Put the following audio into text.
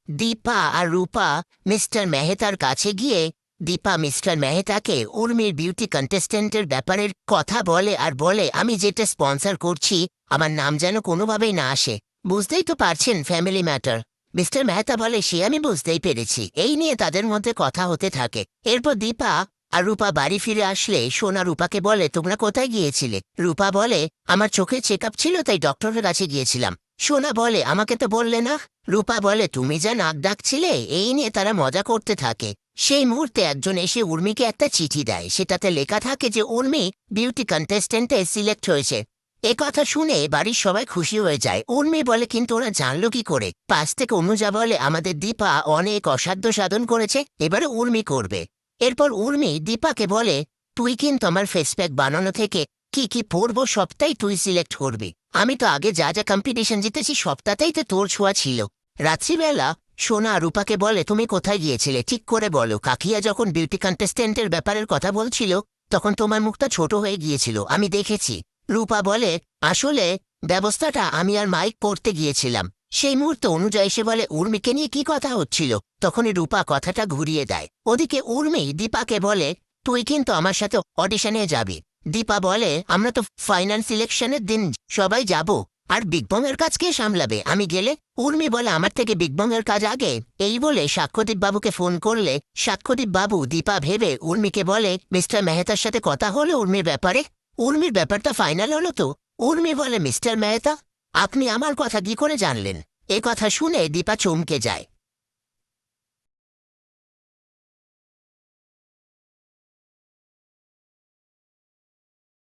দীপা আর রূপা mister মেহতার কাছে গিয়ে Dipa mister মেহতাকে উর্মির beauty কন্টেস্টেন্টের ব্যাপারের কথা বলে আর বলে, আমি যেটা স্পন্সর করছি আমার নাম যেন কোনোভাবেই না আসে। বুঝতেই তো পারছেন, ফ্যামিলি ম্যাটার। মিস্টার মেহতা বলে, সে আমি বুঝতেই পেরেছি। এই নিয়ে তাদের মধ্যে কথা হতে থাকে। এরপর দীপা আর রূপা বাড়ি ফিরে আসলে সোনা রূপাকে বলে, তোমরা কোথায় গিয়েছিলে? রূপা বলে, আমার চোখের চেক আপ ছিল তাই ডক্টরের কাছে গিয়েছিলাম। সোনা বলে, আমাকে তো বললে না। রূপা বলে, তুমি যা নাক ডাকছিলে। এই নিয়ে তারা মজা করতে থাকে। সেই মুহূর্তে একজন এসে উর্মিকে একটা চিঠি দেয়, সেটাতে লেখা থাকে যে উর্মি বিউটি কন্টেস্টেন্টে সিলেক্ট হয়েছে। এ কথা শুনে বাড়ির সবাই খুশি হয়ে যায়। উর্মি বলে, কিন্তু ওরা জানলো কি করে? পাশ থেকে অনুজা বলে, আমাদের দীপা অনেক অসাধ্য সাধন করেছে, এবারে উর্মি করবে। এরপর উর্মি দীপাকে বলে, তুই কিন্তু আমার ফেস প্যাক বানানো থেকে কি কি পরবো সবটাই তুই সিলেক্ট করবি। আমি তো আগে যা যা কম্পিটিশন জিতেছি সবটাতেই তো তোর ছোঁয়া ছিল। রাত্রিবেলা সোনা রূপাকে বলে, তুমি কোথায় গিয়েছিলে ঠিক করে বলো। কাকিয়া যখন বিউটি কন্টেস্টেন্টের ব্যাপারের কথা বলছিল তখন তোমার মুখটা ছোট হয়ে গিয়েছিল, আমি দেখেছি। রূপা বলে, আসলে ব্যবস্থাটা আমি আর মাইক করতে গিয়েছিলাম। সেই মুহূর্তে অনুজা এসে বলে, উর্মিকে নিয়ে কি কথা হচ্ছিল? তখনই রূপা কথাটা ঘুরিয়ে দেয়। ওদিকে উর্মি দীপাকে বলে, তুই কিন্তু আমার সাথে অডিশনে যাবি। দীপা বলে, আমরা তো ফাইনাল সিলেকশনের দিন সবাই যাব, আর বিগ বংয়ের কাজ কে সামলাবে? আমি গেলে? উর্মি বলে, আমার থেকে বিগ বংয়ের কাজ আগে। এই বলে সাক্ষ্যদীপ বাবুকে ফোন করলে সাক্ষ্যদীপ বাবু দীপা ভেবে উর্মিকে বলে, মিস্টার মেহতার সাথে কথা হলো উর্মির ব্যাপারে? উর্মির ব্যাপারটা ফাইনাল হলো তো? উর্মি বলে, মিস্টার মেহতা আপনি আমার কথা কি করে জানলেন? এ কথা শুনে দীপা চমকে যায়।